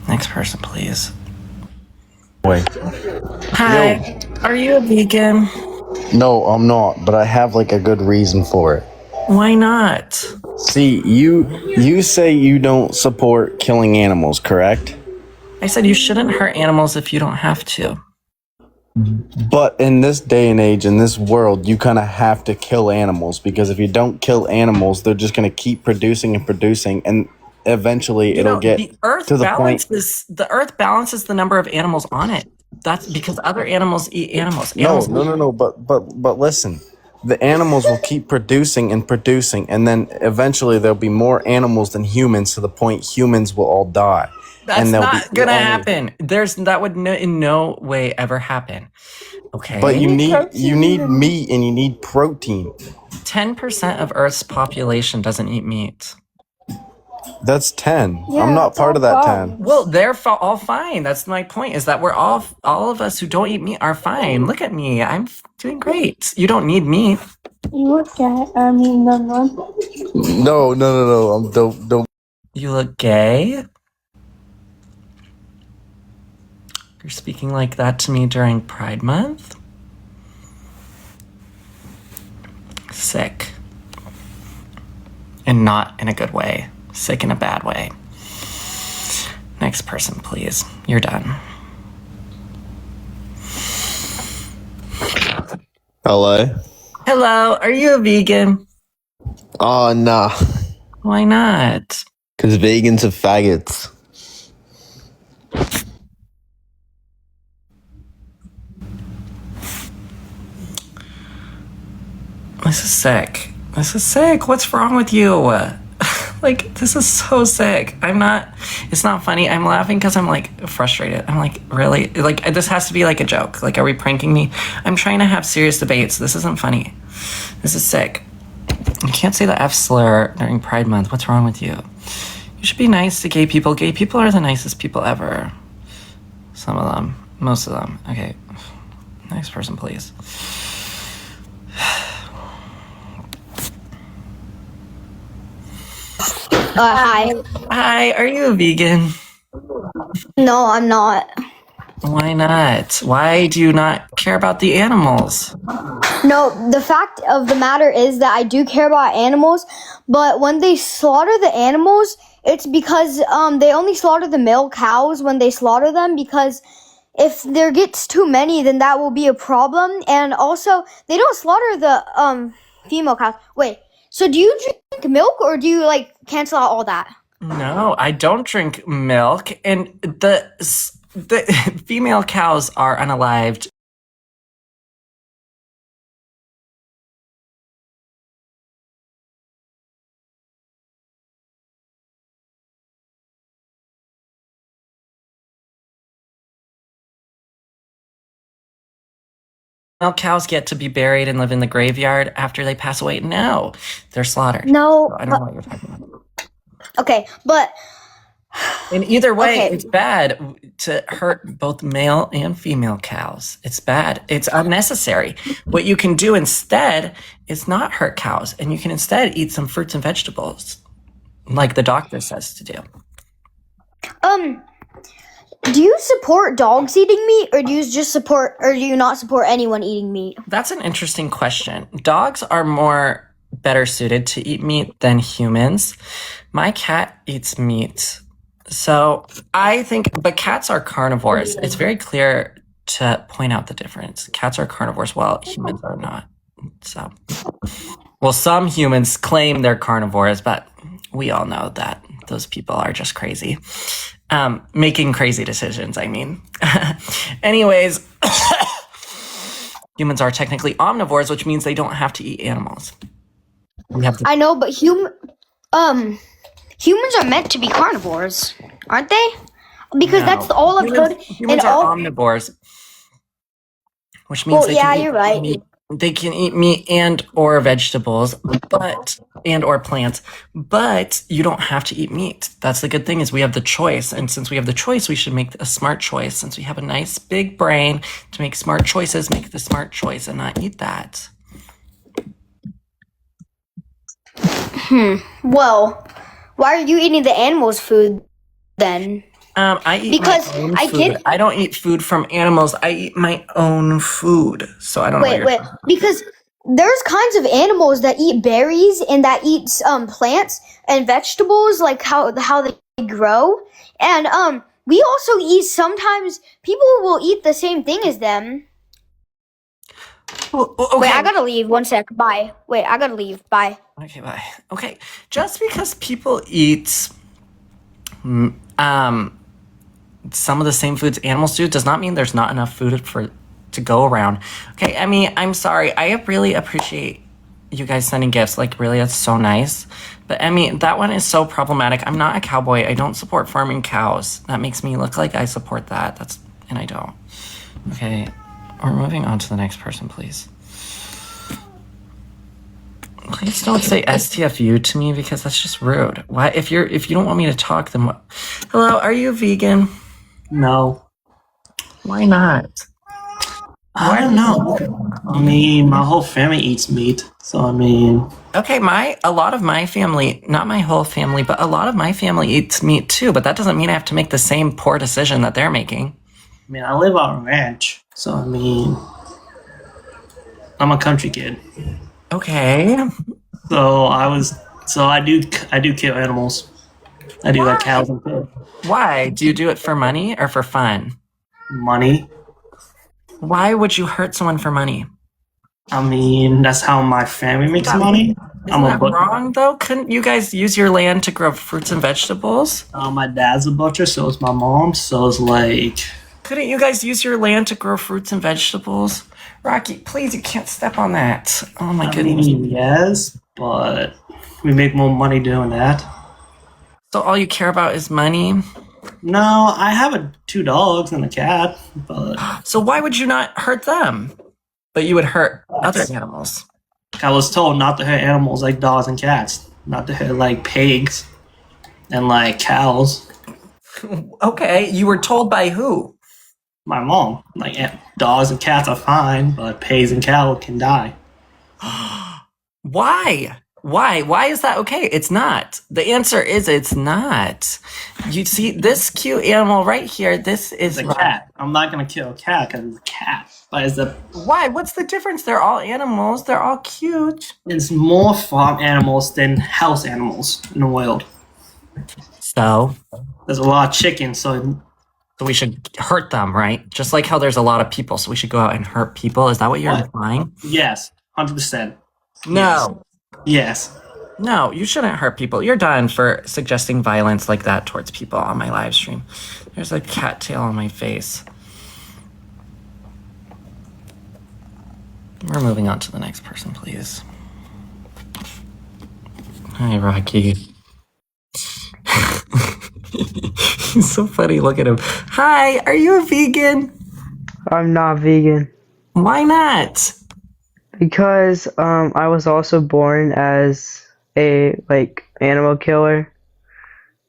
Next person, please. Wait. Hi. Yo. Are you a vegan? No, I'm not, but I have like a good reason for it. Why not? See, you say you don't support killing animals, correct? I said you shouldn't hurt animals if you don't have to. But in this day and age, in this world, you kind of have to kill animals because if you don't kill animals, they're just going to keep producing and producing, and eventually it'll get the earth to the point. balances the number of animals on it. That's because other animals eat animals. No. But listen, the animals will keep producing and producing, and then eventually there'll be more animals than humans to the point humans will all die. That's And not gonna happen. That would in no way ever happen. Okay. But you need meat and you need protein. 10% of Earth's population doesn't eat meat. That's 10. Yeah, I'm not part of that fine. 10. Well, they're all fine. That's my point. Is that we're all of us who don't eat meat are fine. Look at me. I'm doing great. You don't need meat. You look gay. I mean, no. No. Don't. You look gay. You're speaking like that to me during Pride Month? Sick. And not in a good way. Sick in a bad way. Next person, please. You're done. Hello? Hello, are you a vegan? Oh, nah. Why not? Because vegans are faggots. This is sick. This is sick. What's wrong with you? Like, this is so sick. It's not funny. I'm laughing because I'm like frustrated. I'm like, really? Like, this has to be like a joke. Like, are we pranking me? I'm trying to have serious debates. This isn't funny. This is sick. You can't say the F slur during Pride Month. What's wrong with you? You should be nice to gay people. Gay people are the nicest people ever. Some of them. Most of them. Okay. Next person, please. Hi. Hi, are you a vegan? No, I'm not. Why not? Why do you not care about the animals? No, the fact of the matter is that I do care about animals, but when they slaughter the animals, it's because they only slaughter the male cows when they slaughter them, because if there gets too many, then that will be a problem. And also, they don't slaughter the female cows. Wait, so do you drink milk, or do you like cancel out all that? No, I don't drink milk, and the female cows are unalived. Male cows get to be buried and live in the graveyard after they pass away. No, they're slaughtered. No, So I don't know what you're talking about. okay, but In either way, Okay. It's bad to hurt both male and female cows. It's bad. It's unnecessary. What you can do instead is not hurt cows, and you can instead eat some fruits and vegetables, like the doctor says to do. do you support dogs eating meat, or do you not support anyone eating meat? That's an interesting question. Dogs are better suited to eat meat than humans. My cat eats meat. So I think, but cats are carnivores. It's very clear to point out the difference. Cats are carnivores while humans are not. So, well, some humans claim they're carnivores, but we all know that those people are just crazy. Making crazy decisions, I mean. Anyways, humans are technically omnivores, which means they don't have to eat animals. I know, but humans are meant to be carnivores, aren't they? Because that's all I've heard. Humans are omnivores, which means you're right. meat. They can eat meat and or vegetables, and or plants, but you don't have to eat meat. That's the good thing, is we have the choice. And since we have the choice, we should make a smart choice. Since we have a nice big brain to make smart choices, make the smart choice and not eat that. Well, why are you eating the animals' food then? I eat Because my own I food. kid. I don't eat food from animals. I eat my own food. So I don't know what Wait. you're talking Because there's kinds of animals that eat berries and that eats plants and vegetables, like how they grow. And we also eat. Sometimes people will eat the same thing as them. about. Well, Wait, okay. I gotta leave. 1 sec. Bye. Wait, I gotta leave. Bye. Okay, bye. Okay, just because people eat some of the same foods animals do does not mean there's not enough food to go around. Okay, I mean, I'm sorry. I really appreciate you guys sending gifts. Like, really, that's so nice. But I mean, that one is so problematic. I'm not a cowboy. I don't support farming cows. That makes me look like I support that. And I don't. Okay, we're moving on to the next person, please. Please don't say STFU to me because that's just rude. Why? If you don't want me to talk, then what? Hello, are you vegan? No. Why not? I don't know. I mean, my whole family eats meat, so I mean, Okay, a lot of my family, not my whole family, but a lot of my family eats meat too. But that doesn't mean I have to make the same poor decision that they're making. I live on a ranch, so I mean, I'm a country kid, Okay. so I do kill animals. I do like cows and pigs. Why? Do you do it for money or for fun? Money. Why would you hurt someone for money? I mean, that's how my family makes money. Isn't that wrong though? Couldn't you guys use your land to grow fruits and vegetables? My dad's a butcher, so is my mom. So it's like, Couldn't you guys use your land to grow fruits and vegetables? Rocky, please, you can't step on that. Oh my I goodness. mean, yes, but we make more money doing that. So all you care about is money? No, I have 2 dogs and a cat, but So why would you not hurt them? But you would hurt other animals. I was told not to hurt animals like dogs and cats, not to hurt like pigs and like cows. Okay, you were told by who? My mom, like dogs and cats are fine, but pigs and cows can die. Why? Why is that okay? It's not. The answer is it's not. You see, this cute animal right here, this is It's a cat. I'm not gonna kill a cat because it's a cat. But Why? What's the difference? They're all animals. They're all cute. it's more farm animals than house animals in the world. So There's a lot of chickens, so we should hurt them, right? Just like how there's a lot of people, so we should go out and hurt people. Is that what you're What? implying? yes, 100%. No. Yes. No, you shouldn't hurt people. You're done for suggesting violence like that towards people on my live stream. There's a cat tail on my face. We're moving on to the next person, please. Hi, Rocky. He's so funny. Look at him. Hi, are you a vegan? I'm not vegan Why not? because I was also born as a animal killer.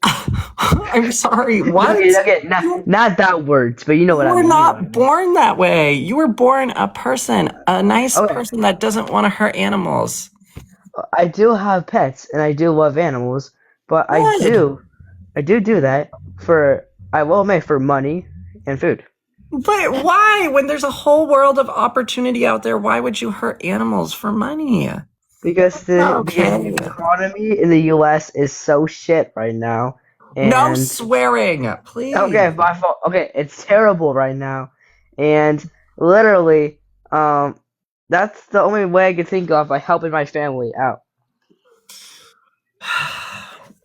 I'm sorry. What? Okay, not that words, but you know what I You were mean. not born that way. You were born a person, a nice Okay. person that doesn't want to hurt animals. I do have pets and I do love animals, but I Good. do that for money and food. But why? When there's a whole world of opportunity out there, why would you hurt animals for money? Because the Okay. economy in the U.S. is so shit right now. No And swearing, please. okay, my fault. Okay, it's terrible right now, and literally, that's the only way I can think of by helping my family out.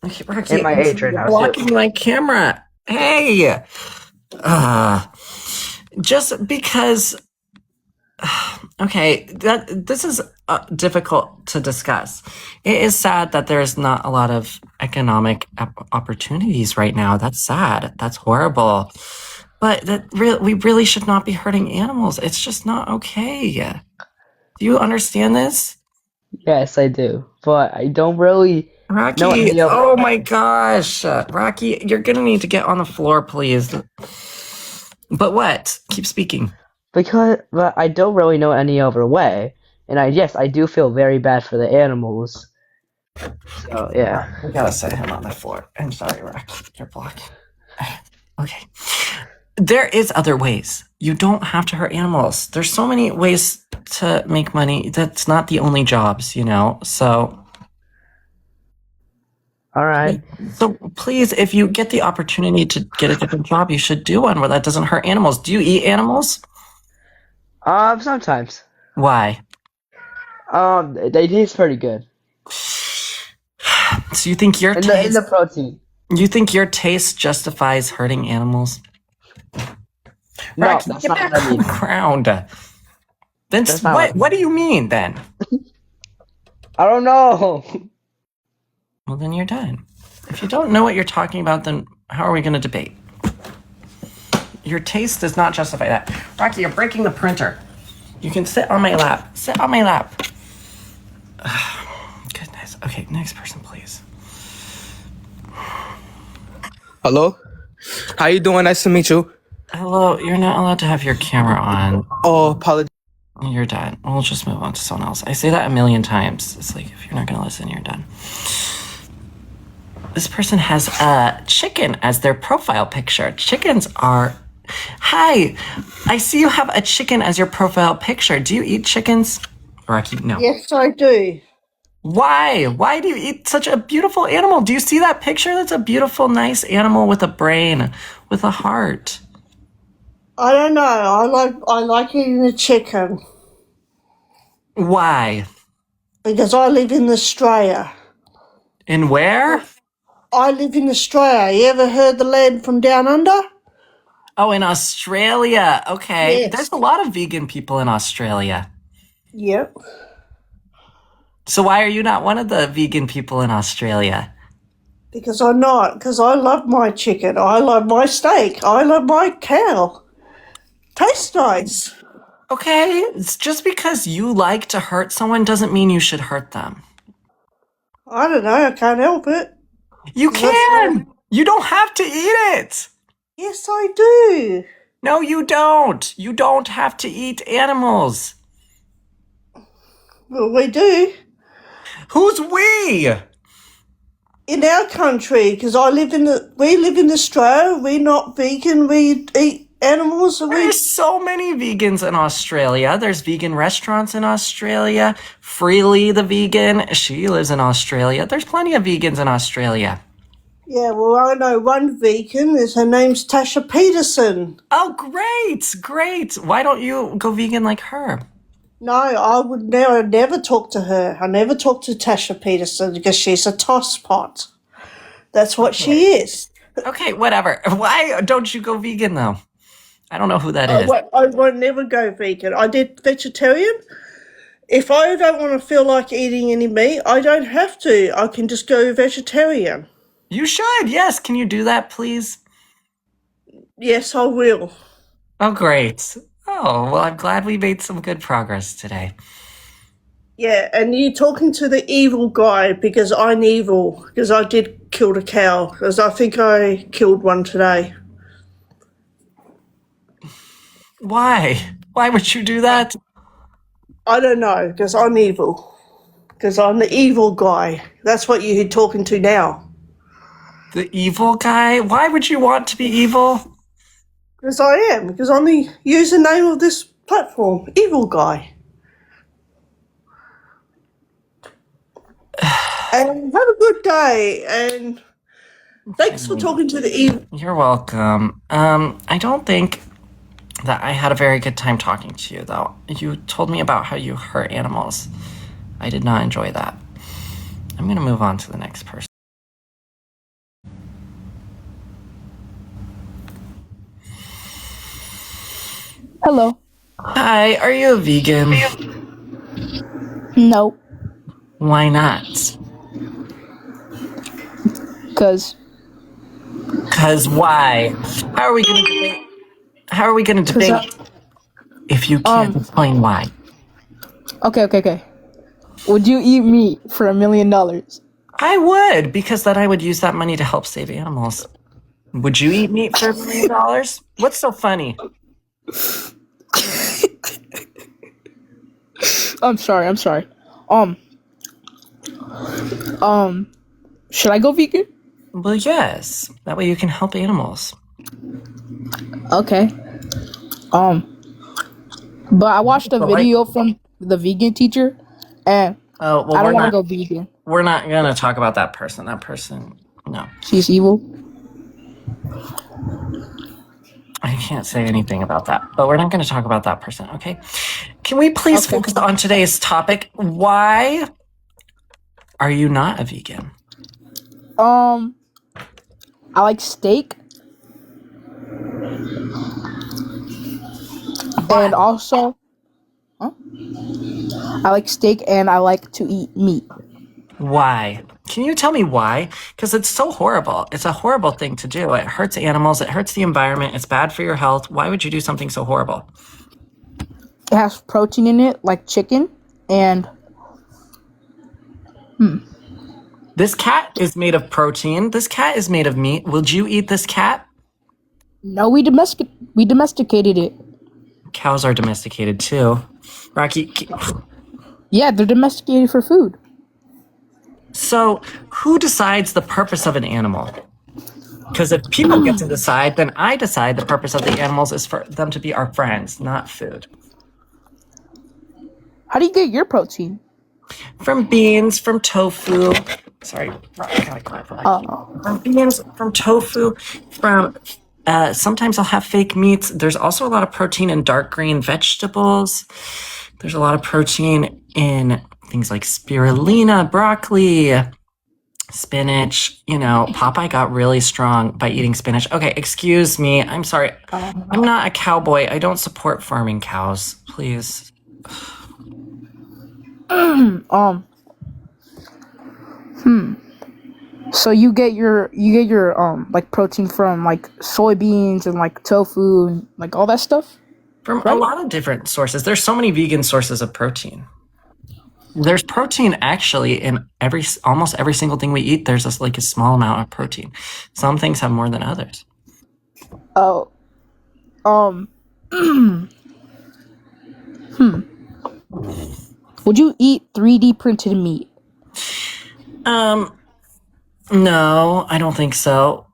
Okay, Rocky, And my age right you're now, blocking too. my camera. Hey, just because. Okay, this is difficult to discuss. It is sad that there's not a lot of economic opportunities right now. That's sad. That's horrible. But we really should not be hurting animals. It's just not okay. Do you understand this? Yes, I do, but I don't really know Rocky, any other. oh my gosh. Rocky, you're gonna need to get on the floor, please. But what? Keep speaking. But I don't really know any other way, and I do feel very bad for the animals. So yeah. We gotta set him on the floor. I'm sorry, Rocky. You're blocking. Okay. There is other ways. You don't have to hurt animals. There's so many ways to make money. That's not the only jobs, you know? So, All right. so please, if you get the opportunity to get a different job, you should do one where that doesn't hurt animals. Do you eat animals? Sometimes. Why? They taste pretty good. So you think your In taste, the protein. you think your taste justifies hurting animals? No, Rocky, that's get not back what I on mean. the ground. Then That's not what I what do you mean then? I don't know. Well, then you're done. If you don't know what you're talking about, then how are we going to debate? Your taste does not justify that. Rocky, you're breaking the printer. You can sit on my lap. Sit on my lap. Goodness. Okay, next person, please. Hello? How you doing? Nice to meet you. Hello, you're not allowed to have your camera on. Oh, apologies. You're done. We'll just move on to someone else. I say that a million times. It's like, if you're not going to listen, you're done. This person has a chicken as their profile picture. Chickens are... Hi, I see you have a chicken as your profile picture. Do you eat chickens? Rocky, no. Yes, I do. Why? Why do you eat such a beautiful animal? Do you see that picture? That's a beautiful, nice animal with a brain, with a heart. I don't know. I like eating the chicken Why? because I live in Australia. And where? I live in Australia. You ever heard the land from down under? Oh, in Australia. Okay. Yes. There's a lot of vegan people in Australia. Yep. So why are you not one of the vegan people in Australia? Because I'm not. Because I love my chicken. I love my steak. I love my cow. Tastes nice. Okay, it's just because you like to hurt someone doesn't mean you should hurt them. I don't know. I can't help it. You That's can! You don't have to eat it! Yes, I do. No, you don't. You don't have to eat animals. Well, we do. Who's we? In our country, because we live in Australia. We're not vegan. We eat animals. And we There's so many vegans in Australia. There's vegan restaurants in Australia. Freely the vegan, she lives in Australia. There's plenty of vegans in Australia. Yeah, well, I know one vegan. Her name's Tasha Peterson. Oh, great, great. Why don't you go vegan like her? No, I would never talk to her. I never talk to Tasha Peterson because she's a tosspot. That's what she is. Okay, whatever. Why don't you go vegan though? I don't know who that is. I won't never go vegan. I did vegetarian. If I don't want to feel like eating any meat, I don't have to. I can just go vegetarian. You should, yes. Can you do that, please? Yes, I will. Oh, great. Oh, well, I'm glad we made some good progress today. Yeah, and you're talking to the evil guy because I'm evil. Because I did kill a cow. Because I think I killed one today. Why? Why would you do that? I don't know, because I'm evil. Because I'm the evil guy. That's what you're talking to now. The evil guy? Why would you want to be evil? Because I am. Because I'm the username of this platform. Evil guy. And have a good day. And thanks for talking to the evil. You're welcome. I don't think that I had a very good time talking to you, though. You told me about how you hurt animals. I did not enjoy that. I'm going to move on to the next person. Hello. Hi, are you a vegan? No, Why not? cause Why? How are we going to debate? How are we going to debate if you can't explain why? okay. Would you eat meat for $1 million? I would, because then I would use that money to help save animals. Would you eat meat for $1 million? What's so funny? I'm sorry. Should I go vegan? Well, yes. That way you can help animals. Okay. But I watched a But like, video from the vegan teacher, and oh well, I don't want to go vegan. we're not gonna talk about that person. That person, no. She's evil. I can't say anything about that, but we're not going to talk about that person, okay? Can we please Okay. focus on today's topic? Why are you not a vegan? I like steak, and also, I like steak, and I like to eat meat. Why? Can you tell me why? Because it's so horrible. It's a horrible thing to do. It hurts animals. It hurts the environment. It's bad for your health. Why would you do something so horrible? It has protein in it, like chicken, and This cat is made of protein. This cat is made of meat. Would you eat this cat? no, we domesticated it. Cows are domesticated too. Rocky, Yeah, they're domesticated for food. so who decides the purpose of an animal? Because if people get to decide, then I decide the purpose of the animals is for them to be our friends, not food. How do you get your protein? From beans, from tofu. Sorry, I gotta clap for that. From beans, from tofu, from sometimes I'll have fake meats. There's also a lot of protein in dark green vegetables. There's a lot of protein in things like spirulina, broccoli, spinach. You know, Popeye got really strong by eating spinach. Okay, excuse me. I'm sorry. I'm not a cowboy. I don't support farming cows. Please. So you get your like protein from like soybeans and like tofu and like all that stuff? From a lot of different sources. There's so many vegan sources of protein. There's protein actually in almost every single thing we eat. There's a small amount of protein. Some things have more than others. Oh. Would you eat 3D printed meat? No, I don't think so.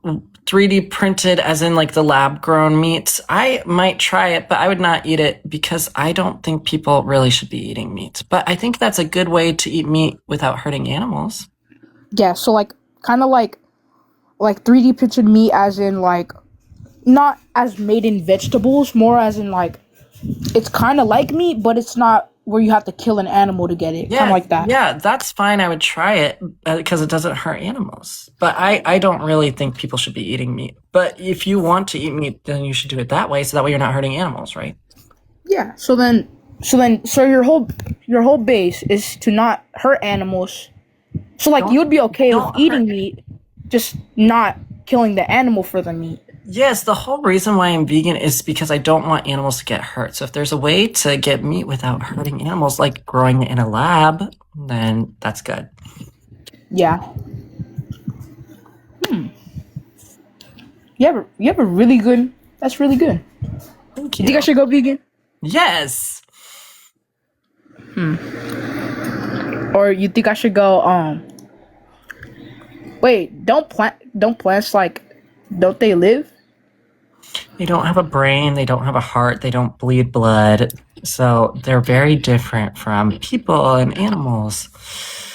3D printed as in like the lab grown meats. I might try it, but I would not eat it because I don't think people really should be eating meat. But I think that's a good way to eat meat without hurting animals. Yeah, so like kind of like 3D printed meat as in like not as made in vegetables, more as in like it's kind of like meat, but it's not where you have to kill an animal to get it. Kind of like that. Yeah, that's fine. I would try it because it doesn't hurt animals. But I don't really think people should be eating meat. But if you want to eat meat, then you should do it that way. So that way you're not hurting animals, right? Yeah. So your whole base is to not hurt animals. So like you'd be okay with eating meat, just not killing the animal for the meat. Yes, the whole reason why I'm vegan is because I don't want animals to get hurt. So if there's a way to get meat without hurting animals, like growing it in a lab, then that's good. Yeah. You have a really good. That's really good. Thank You you. think I should go vegan? Yes. Or you think I should go? Wait, don't plants like? Don't they live? They don't have a brain. They don't have a heart. They don't bleed blood. So they're very different from people and animals.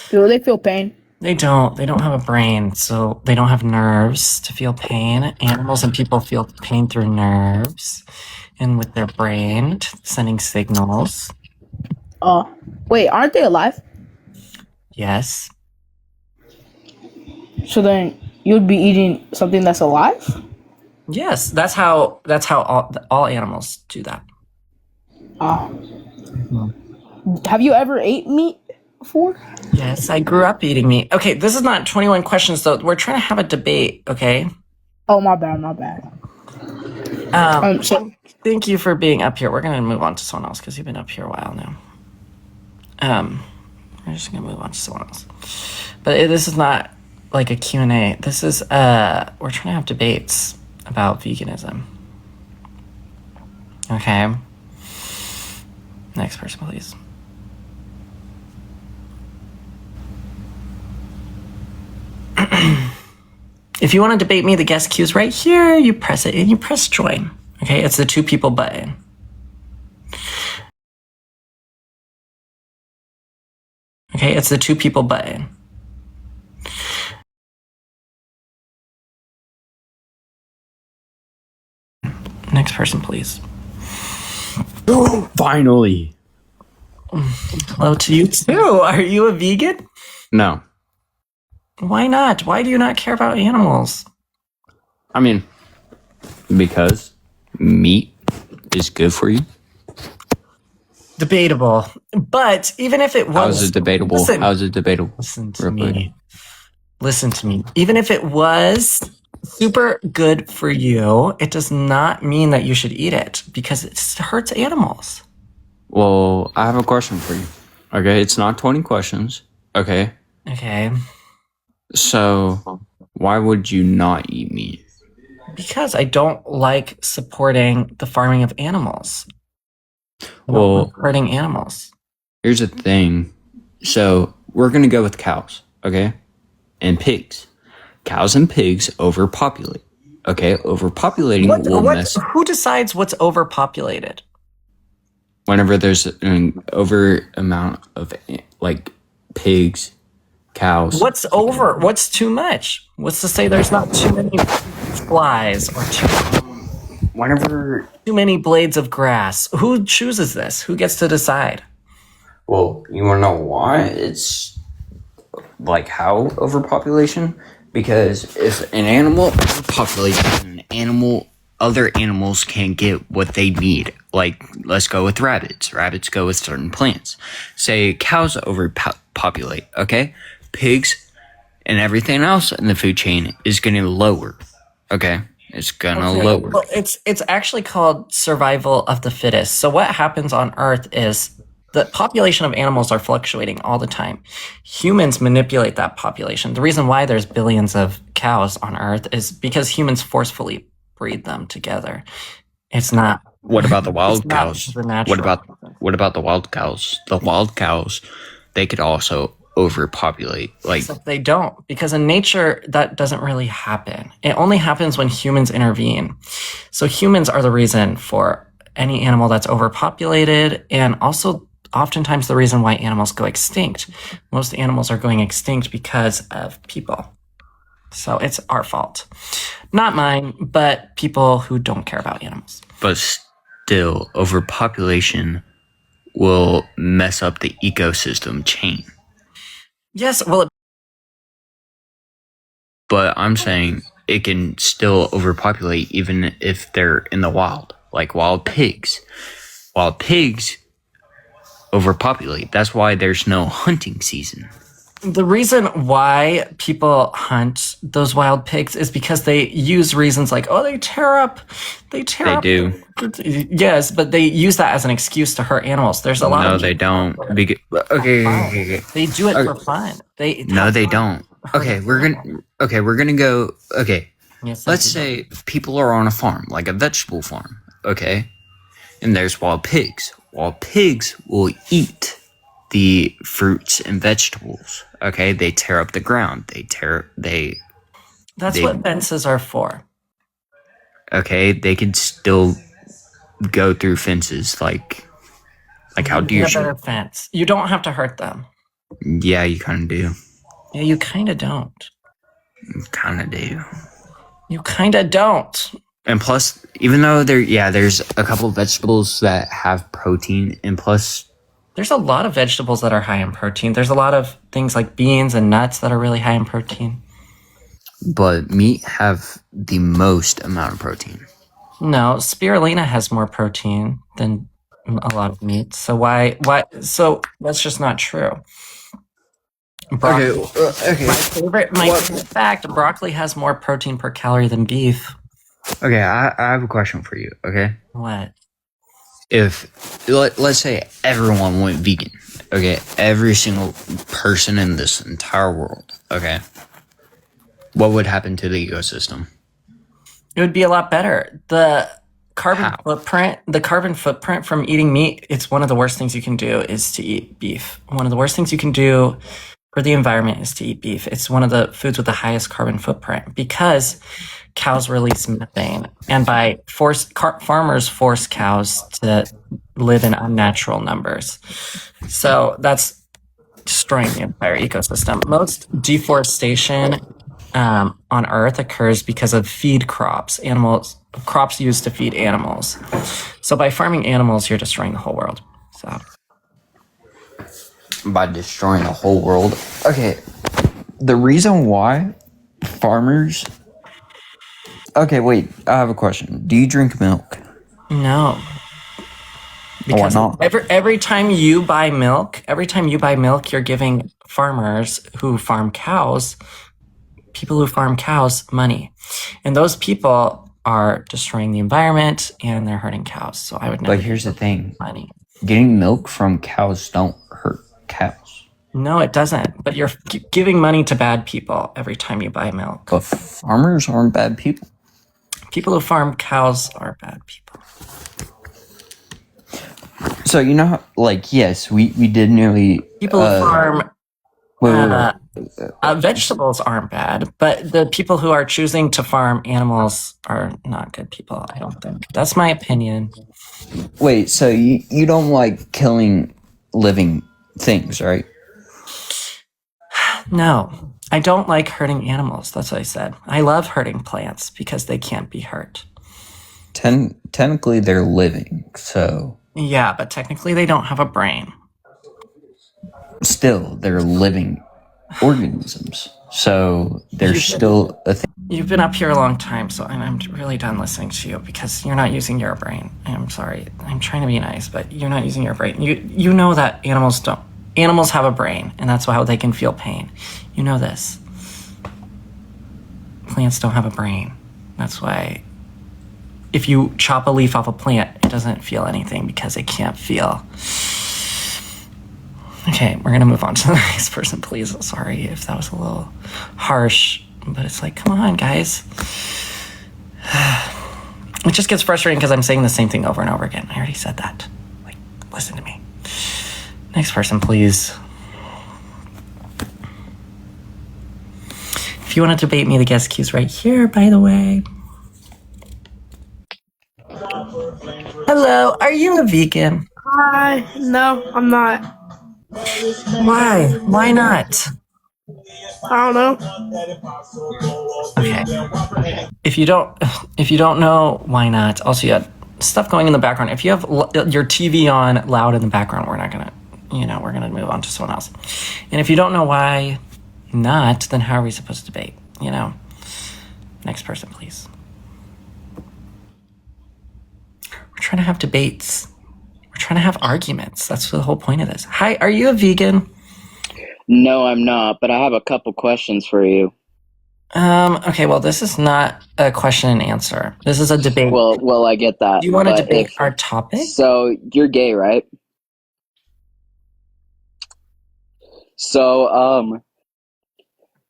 Do they feel pain? They don't. They don't have a brain, so they don't have nerves to feel pain. Animals and people feel pain through nerves and with their brain, sending signals. Wait, aren't they alive? Yes. So then you'd be eating something that's alive? Yes, that's how all animals do that. Have you ever ate meat before? Yes, I grew up eating meat. Okay, this is not 21 questions though. We're trying to have a debate, okay? Oh, my bad. So Thank you for being up here. We're gonna move on to someone else because you've been up here a while now. We're just gonna move on to someone else. But this is not like a Q&A. This is we're trying to have debates about veganism. Okay. Next person, please. If you want to debate me, the guest queue's right here. You press it and you press join. Okay, it's the 2 people button. Okay, it's the 2 people button. Next person, please. Finally. Hello to you too. Are you a vegan? No. Why not? Why do you not care about animals? I mean, because meat is good for you. Debatable. But even if it was... How is it debatable? Listen, How is it debatable? Listen to me. Listen to me. Even if it was super good for you, it does not mean that you should eat it because it hurts animals. Well, I have a question for you. Okay, it's not 20 questions. Okay. Okay. So, why would you not eat meat? Because I don't like supporting the farming of animals. Well, hurting animals. Here's the thing. So, we're going to go with cows, okay? And pigs. Cows and pigs overpopulate. Okay, overpopulating will mess. Who decides what's overpopulated? Whenever there's an over amount of like pigs, cows. What's over? What's too much? What's to say there's not too many flies or too many blades of grass? Who chooses this? Who gets to decide? Well, you want to know why it's like how overpopulation? Because if an animal overpopulates, other animals can't get what they need. Like, let's go with rabbits. Rabbits go with certain plants. Say cows overpopulate, okay? Pigs and everything else in the food chain is going to lower, okay? It's going to lower. Well, it's actually called survival of the fittest. So what happens on Earth is the population of animals are fluctuating all the time. Humans manipulate that population. The reason why there's billions of cows on Earth is because humans forcefully breed them together. It's not. What about the wild cows? What about the wild cows? The wild cows, they could also overpopulate. Like, except they don't, because in nature that doesn't really happen. It only happens when humans intervene. So humans are the reason for any animal that's overpopulated, and also oftentimes the reason why animals go extinct. Most animals are going extinct because of people. So it's our fault. Not mine, but people who don't care about animals. But still, overpopulation will mess up the ecosystem chain. Yes, well... But I'm saying it can still overpopulate even if they're in the wild. Like wild pigs. Wild pigs overpopulate. That's why there's no hunting season. The reason why people hunt those wild pigs is because they use reasons like, oh, they tear up. They do. Yes, but they use that as an excuse to hurt animals. There's a lot of... No, they don't. Okay. They do it for fun. No, they don't. Okay, we're gonna go. Okay, yes, let's say people are on a farm, like a vegetable farm. Okay, and there's wild pigs. Wild pigs will eat the fruits and vegetables. Okay, they tear up the ground. That's what fences are for. Okay, they could still go through fences, like how deer should. A better fence. You don't have to hurt them. Yeah, you kind of do. Yeah, you kind of don't. You kind of do. You kind of don't. And plus, even though there's a couple of vegetables that have protein, and plus, there's a lot of vegetables that are high in protein. There's a lot of things like beans and nuts that are really high in protein. But meat have the most amount of protein. No, spirulina has more protein than a lot of meat. So why? So that's just not true. Broccoli. Okay. My favorite fact: broccoli has more protein per calorie than beef. Okay, I have a question for you. Okay. What? If let's say everyone went vegan, okay, every single person in this entire world, okay, what would happen to the ecosystem? It would be a lot better. The carbon footprint from eating meat, it's one of the worst things you can do is to eat beef. One of the worst things you can do for the environment is to eat beef. It's one of the foods with the highest carbon footprint because cows release methane, and by farmers force cows to live in unnatural numbers. So that's destroying the entire ecosystem. Most deforestation on Earth occurs because of feed crops, crops used to feed animals. So by farming animals, you're destroying the whole world. So By destroying the whole world. Okay, the reason why farmers. Okay, wait. I have a question. Do you drink milk? no, Why not? every time you buy milk, you're giving farmers who farm cows, people who farm cows, money, and those people are destroying the environment and they're hurting cows. So I would never. But here's the thing: money. getting milk from cows don't hurt cows. No, it doesn't. But you're giving money to bad people every time you buy milk. But farmers aren't bad people. People who farm cows are bad people. So you know, how, like, yes, we did nearly. People who farm wait. vegetables aren't bad, but the people who are choosing to farm animals are not good people, I don't think. That's my opinion. Wait, so you don't like killing living things, right? No, I don't like hurting animals. That's what I said. I love hurting plants because they can't be hurt. Technically, they're living, so. Yeah, but technically they don't have a brain. Still, they're living organisms, so there's still a thing. You've been up here a long time, so I'm really done listening to you because you're not using your brain. I'm sorry. I'm trying to be nice, but you're not using your brain. You know that animals don't. Animals have a brain, and that's how they can feel pain. You know this. Plants don't have a brain. That's why if you chop a leaf off a plant, it doesn't feel anything because it can't feel. Okay, we're going to move on to the next person, please. Sorry if that was a little harsh, but it's like, come on, guys. It just gets frustrating because I'm saying the same thing over and over again. I already said that. Like, listen to me. Next person, please. If you want to debate me, the guest queue's right here, by the way. Hello, are you a vegan? Hi. No, I'm not. Why? Why not? I don't know. Okay. If you don't know, why not? Also, you have stuff going in the background. If you have your TV on loud in the background, we're gonna move on to someone else. And if you don't know why not, then how are we supposed to debate? Next person, please. We're trying to have debates. We're trying to have arguments. That's the whole point of this. Hi, are you a vegan? No, I'm not, but I have a couple questions for you. Okay, well, this is not a question and answer. This is a debate. Well, I get that. Do you want to debate our topic? So, you're gay, right? So,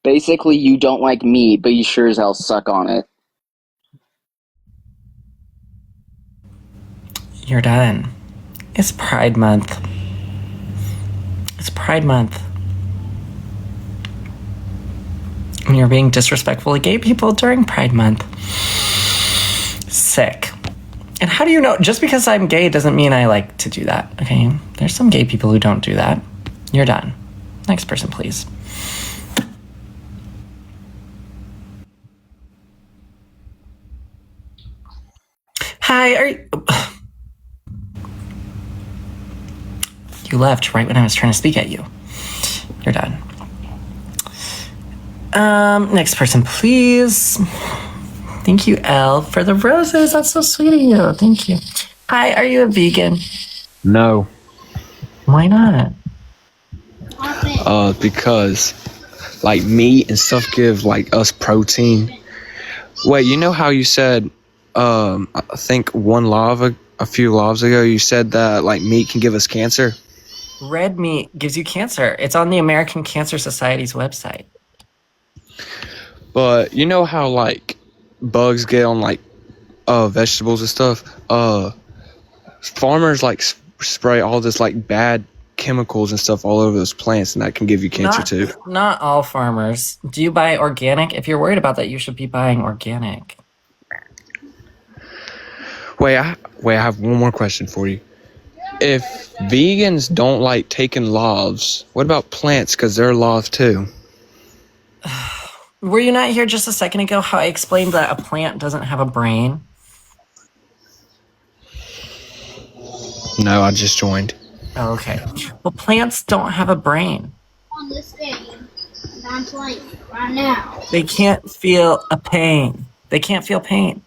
basically you don't like meat, but you sure as hell suck on it. You're done. It's Pride Month. It's Pride Month. And you're being disrespectful to gay people during Pride Month. Sick. And how do you know? Just because I'm gay doesn't mean I like to do that, okay? There's some gay people who don't do that. You're done. Next person, please. Hi, are you... You left right when I was trying to speak at you. You're done. Next person, please. Thank you, Elle, for the roses. That's so sweet of you. Thank you. Hi, are you a vegan? No. Why not? Because like meat and stuff give like us protein. Wait, you know how you said I think a few lives ago you said that like meat can give us cancer? Red meat gives you cancer. It's on the American Cancer Society's website. But you know how like bugs get on like vegetables and stuff? Farmers like spray all this like bad chemicals and stuff all over those plants, and that can give you cancer too. Not all farmers. Do you buy organic? If you're worried about that, you should be buying organic. Wait, I have one more question for you. If vegans don't like taking loaves, what about plants? Because they're alive too. Were you not here just a second ago how I explained that a plant doesn't have a brain? No, I just joined. Oh, okay. Well, plants don't have a brain. On this day that I'm playing right now. They can't feel a pain. They can't feel pain.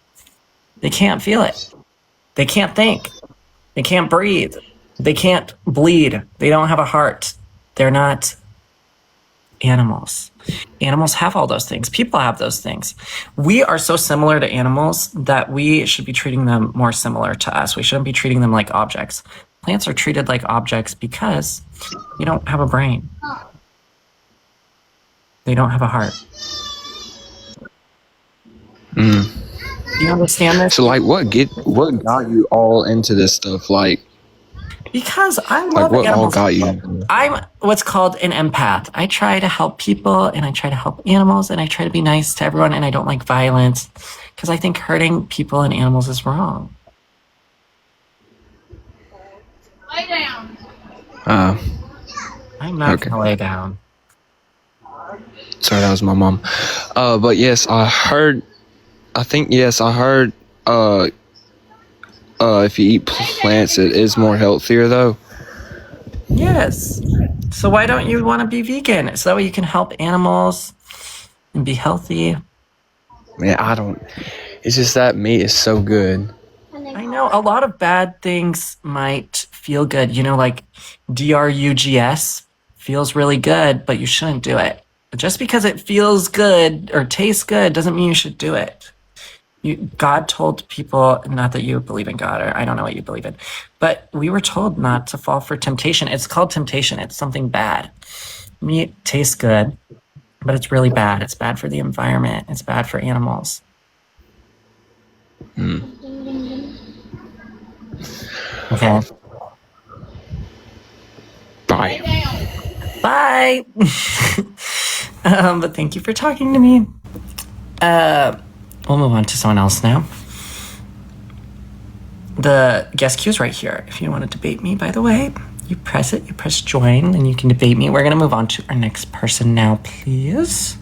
They can't feel it. They can't think. They can't breathe. They can't bleed. They don't have a heart. They're not animals. Animals have all those things. People have those things. We are so similar to animals that we should be treating them more similar to us. We shouldn't be treating them like objects. Plants are treated like objects because they don't have a brain. They don't have a heart. Mm. Do you understand this? So, like, what got you all into this stuff? Like, because I love like what animals. all got you? I'm what's called an empath. I try to help people and I try to help animals and I try to be nice to everyone and I don't like violence because I think hurting people and animals is wrong. Lay down. I'm not Okay. gonna lay down. Sorry, that was my mom. But yes, I heard. If you eat plants, it is more healthier though. Yes. So why don't you want to be vegan? So that way you can help animals and be healthy. Man, I don't. It's just that meat is so good. I know a lot of bad things might feel good. You know, like drugs feels really good, but you shouldn't do it. Just because it feels good or tastes good doesn't mean you should do it. God told people, not that you believe in God, or I don't know what you believe in, but we were told not to fall for temptation. It's called temptation. It's something bad. Meat tastes good, but it's really bad. It's bad for the environment. It's bad for animals. Okay. Bye. Bye. But thank you for talking to me. We'll move on to someone else now. The guest queue is right here. If you want to debate me, by the way, you press it, you press join, and you can debate me. We're going to move on to our next person now, please.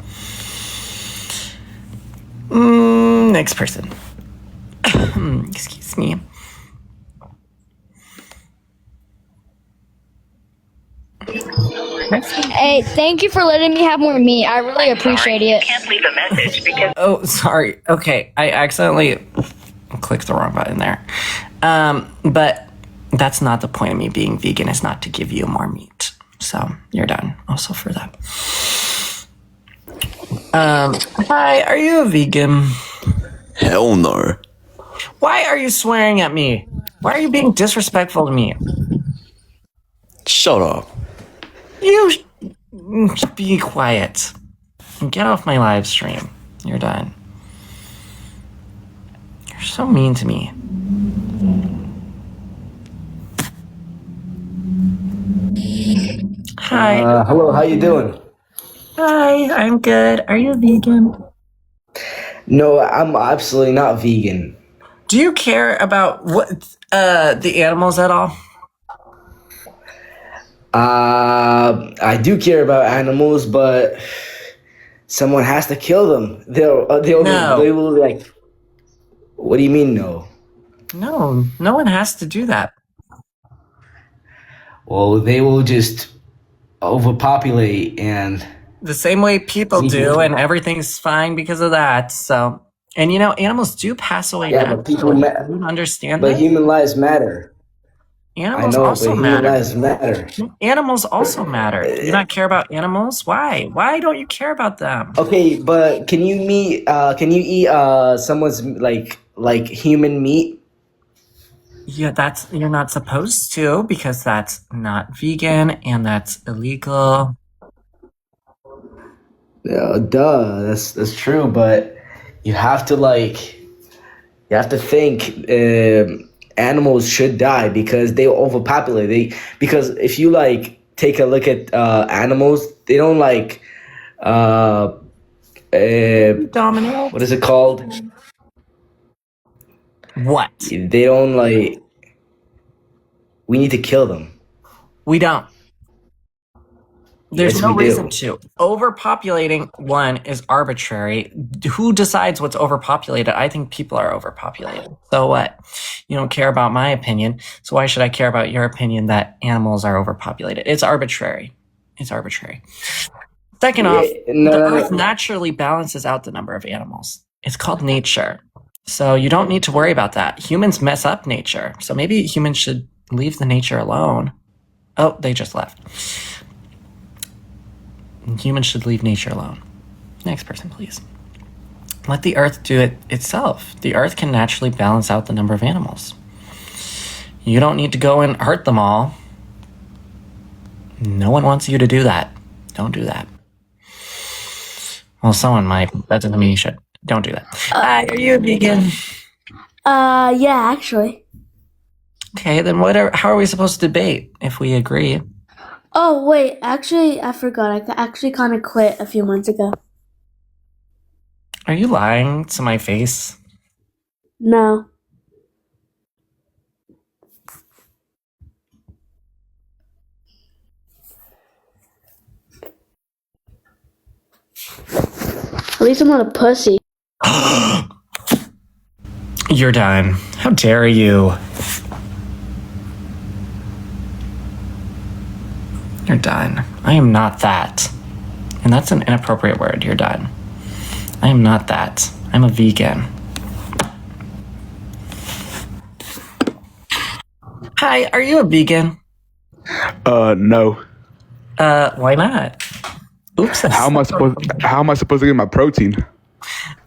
Next person. Excuse me. Hey, thank you for letting me have more meat. I really appreciate it. Can't leave a message because Oh, sorry. Okay, I accidentally clicked the wrong button there. But that's not the point of me being vegan, is not to give you more meat. So you're done also for that. Hi, are you a vegan? Hell no. Why are you swearing at me? Why are you being disrespectful to me? Shut up. You be quiet. And get off my live stream. You're done. You're so mean to me. Hi. Hello, how you doing? Hi, I'm good. Are you vegan? No, I'm absolutely not vegan. Do you care about what the animals at all? I do care about animals, but someone has to kill them. They will like. What do you mean, no? No, no one has to do that. Well, they will just overpopulate and. The same way people do, and everything's fine because of that. So, and you know, animals do pass away. Yeah, but people you understand But that? human lives matter. Animals I know, also but human matter. lives matter. Animals also matter. Do you not care about animals? Why? Why don't you care about them? Okay, but can you eat someone's like human meat? Yeah, you're not supposed to, because that's not vegan and that's illegal. Duh, that's true, but you have to think animals should die because they overpopulate. Because if you like take a look at animals, they don't like Dominate. what is it called? What? They don't like. We need to kill them. We don't. There's Yes, no we reason do. to. Overpopulating one is arbitrary. Who decides what's overpopulated? I think people are overpopulated. So what? You don't care about my opinion. So why should I care about your opinion that animals are overpopulated? It's arbitrary. It's arbitrary. Second off, the earth naturally balances out the number of animals. It's called nature. So you don't need to worry about that. Humans mess up nature. So maybe humans should leave the nature alone. Oh, they just left. Humans should leave nature alone. Next person, please. Let the earth do it itself. The earth can naturally balance out the number of animals. You don't need to go and hurt them all. No one wants you to do that. Don't do that. Well, someone might. That doesn't mean you should. Don't do that. Hi, are you a vegan? Yeah, actually. Okay, then how are we supposed to debate if we agree? Oh, wait, actually, I forgot. I actually kind of quit a few months ago. Are you lying to my face? No. At least I'm not a pussy. You're done. How dare you? You're done. I am not that. And that's an inappropriate word. You're done. I am not that. I'm a vegan. Hi, are you a vegan? No. Why not? Oops. How am I supposed to get my protein?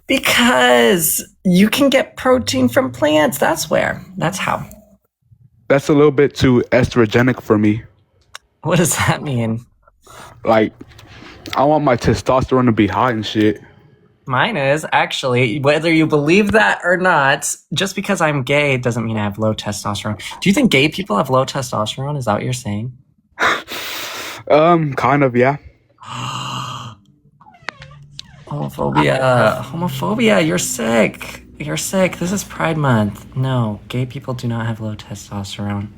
Because you can get protein from plants. That's how. That's a little bit too estrogenic for me. What does that mean? Like, I want my testosterone to be high and shit. Mine is, actually, whether you believe that or not, just because I'm gay doesn't mean I have low testosterone. Do you think gay people have low testosterone? Is that what you're saying? Kind of, yeah. Homophobia, you're sick. You're sick. This is Pride Month. No, gay people do not have low testosterone.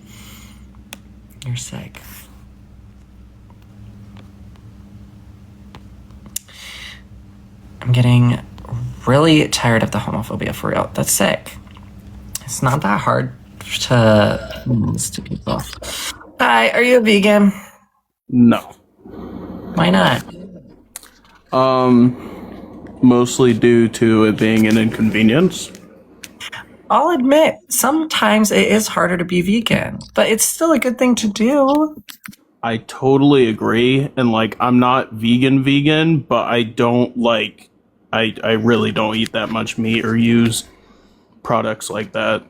You're sick. I'm getting really tired of the homophobia, for real. That's sick. It's not that hard to to people. Hi, are you a vegan? No. Why not? Mostly due to it being an inconvenience. I'll admit, sometimes it is harder to be vegan, but it's still a good thing to do. I totally agree, and like I'm not vegan, but I don't like I really don't eat that much meat or use products like that.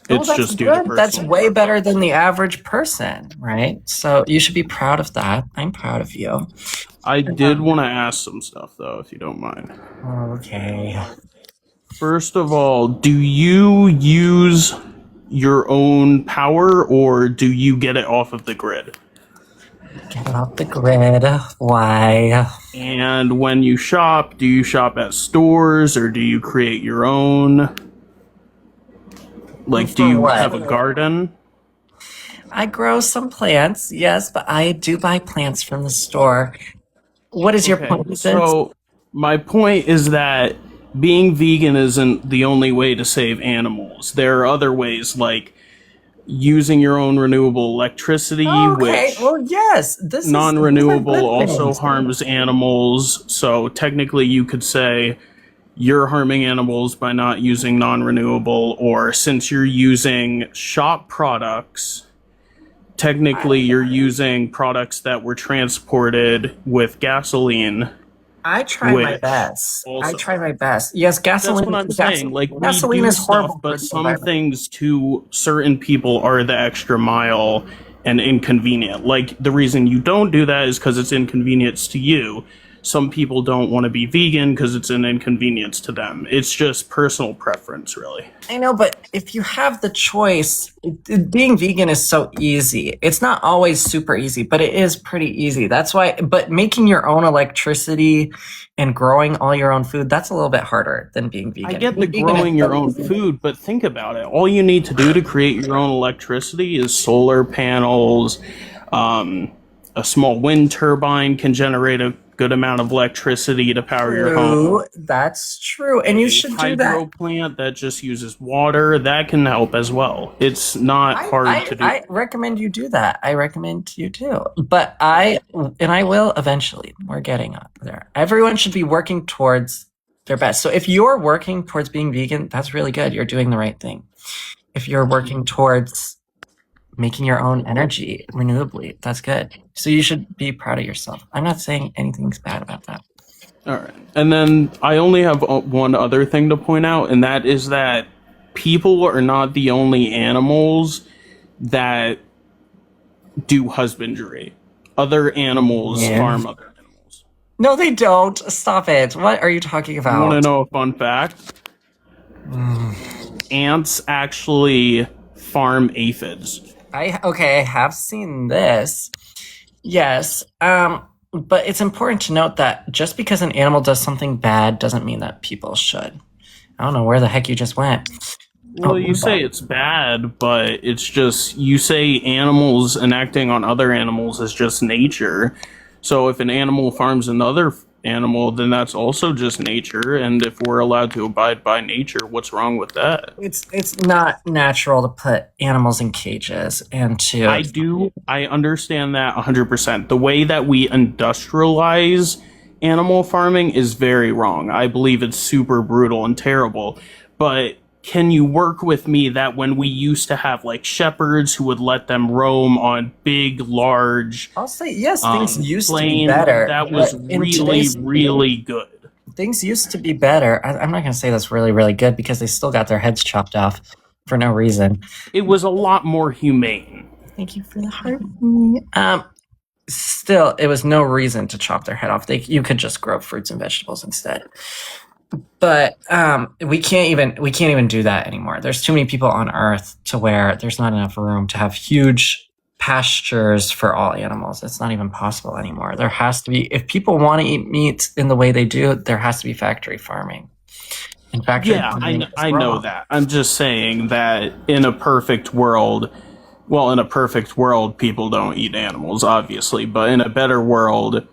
It's that's just due to good. That's personal way better than the average person, right? So you should be proud of that. I'm proud of you. I did want to ask some stuff though, if you don't mind. Okay. First of all, do you use your own power or do you get it off of the grid? Get off the grid. Why? And when you shop, do you shop at stores or do you create your own? Like, do you have a garden? I grow some plants, yes, but I do buy plants from the store. What is your point? So, my point is that being vegan isn't the only way to save animals. There are other ways, like using your own renewable electricity, which well, yes, this is non-renewable also harms animals. So technically, you could say you're harming animals by not using non-renewable, or since you're using shop products, technically you're using products that were transported with gasoline. I try my best. I try my best. Yes, gasoline. That's what I'm saying. Like, gasoline we do is horrible, stuff, but some things to certain people are the extra mile and inconvenient. Like, the reason you don't do that is because it's inconvenience to you. some people don't want to be vegan because it's an inconvenience to them. It's just personal preference, really. I know, but if you have the choice, being vegan is so easy. It's not always super easy, but it is pretty easy. That's why, but making your own electricity and growing all your own food, that's a little bit harder than being vegan. I get the Being vegan growing is your so own easy. food, but think about it. All you need to do to create your own electricity is solar panels. A small wind turbine can generate a good amount of electricity to power your home. That's true, and you should do Hydro that. plant that just uses water, that can help as well. It's not hard to do. I recommend you do that. I recommend you do. But I will eventually. We're getting up there. Everyone should be working towards their best. So if you're working towards being vegan, that's really good. You're doing the right thing. If you're working towards making your own energy renewably, that's good. So you should be proud of yourself. I'm not saying anything's bad about that. All right. And then I only have one other thing to point out, and that is that people are not the only animals that do husbandry. Other animals farm other animals. No, they don't. Stop it. What are you talking about? You want to know a fun fact? Ants actually farm aphids. I have seen this. Yes. But it's important to note that just because an animal does something bad doesn't mean that people should. I don't know where the heck you just went. Well, you say it's bad, but it's just, you say animals enacting on other animals is just nature. So if an animal farms another animal, then that's also just nature. And if we're allowed to abide by nature, what's wrong with that? It's not natural to put animals in cages and to... I understand that 100%. The way that we industrialize animal farming is very wrong. I believe it's super brutal and terrible. But can you work with me that when we used to have like shepherds who would let them roam on big, large... I'll say, yes, things used to be better. That was really good. Things used to be better. I'm not going to say that's really, really good because they still got their heads chopped off for no reason. It was a lot more humane. Thank you for the heart. Still, it was no reason to chop their head off. You could just grow fruits and vegetables instead. But we can't even do that anymore. There's too many people on Earth to where there's not enough room to have huge pastures for all animals. It's not even possible anymore. There has to be, if people want to eat meat in the way they do, there has to be factory farming. And factory farming I know that. I'm just saying that in a perfect world, people don't eat animals, obviously, but in a better world,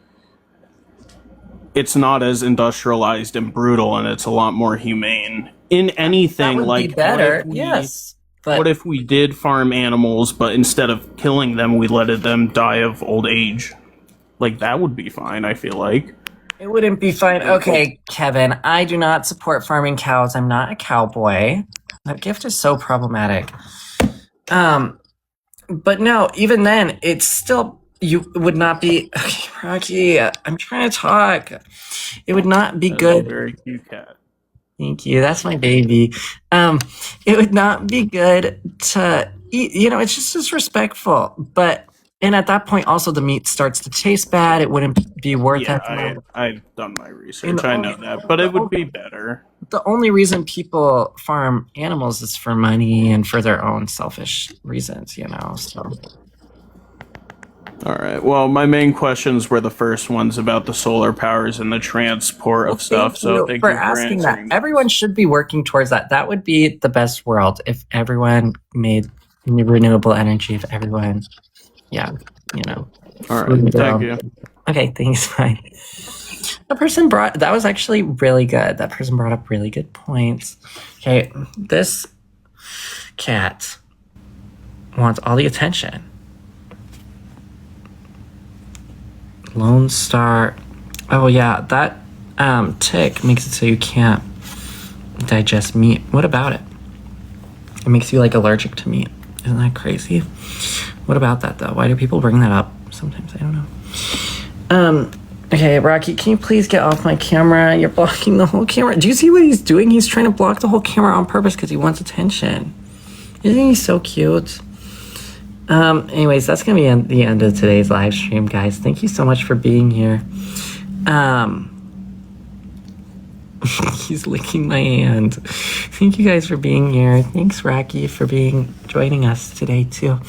it's not as industrialized and brutal, and it's a lot more humane. In anything, that would be better, yes. But what if we did farm animals, but instead of killing them, we let them die of old age? Like, that would be fine, I feel like. It wouldn't be fine. Okay, Kevin, I do not support farming cows. I'm not a cowboy. That gift is so problematic. But no, even then, it's still... You would not be... Okay, Rocky, I'm trying to talk. It would not be good... A very cute cat. Thank you. That's my baby. It would not be good to eat. It's just disrespectful. And at that point, also, the meat starts to taste bad. It wouldn't be worth it. I've done my research. I know that. But it would be better. The only reason people farm animals is for money and for their own selfish reasons, so... All right. Well, my main questions were the first ones about the solar powers and the transport of stuff. So thank you for asking that. answering. Everyone should be working towards that. That would be the best world if everyone made renewable energy. If everyone, All right. Thank you. Okay. Thanks. Bye. That was actually really good. That person brought up really good points. Okay. This cat wants all the attention. Lone Star. Oh yeah, that tick makes it so you can't digest meat. What about it? It makes you allergic to meat. Isn't that crazy? What about that though? Why do people bring that up? Sometimes I don't know. Okay, Rocky, can you please get off my camera? You're blocking the whole camera. Do you see what he's doing? He's trying to block the whole camera on purpose because he wants attention. Isn't he so cute? Anyways, that's gonna be the end of today's live stream, guys. Thank you so much for being here. He's licking my hand. Thank you guys for being here. Thanks, Rocky, for joining us today too.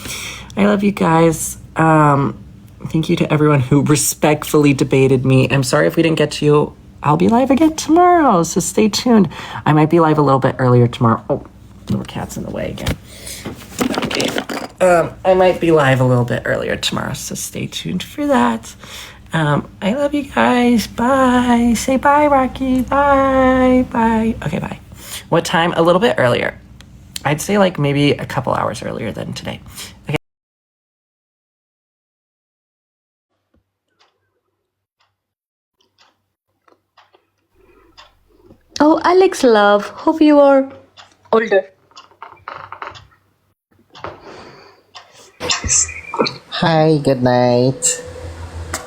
I love you guys. Thank you to everyone who respectfully debated me. I'm sorry if we didn't get to you. I'll be live again tomorrow, so stay tuned. I might be live a little bit earlier tomorrow. Oh, little cat's in the way again. Okay. I might be live a little bit earlier tomorrow, so stay tuned for that. I love you guys. Bye. Say bye, Rocky. Bye. Bye. Okay, bye. What time? A little bit earlier. I'd say like maybe a couple hours earlier than today. Okay. Oh, Alex love. Hope you are older. Hi, good night.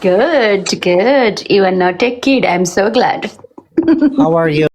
Good, good. You are not a kid. I'm so glad. How are you?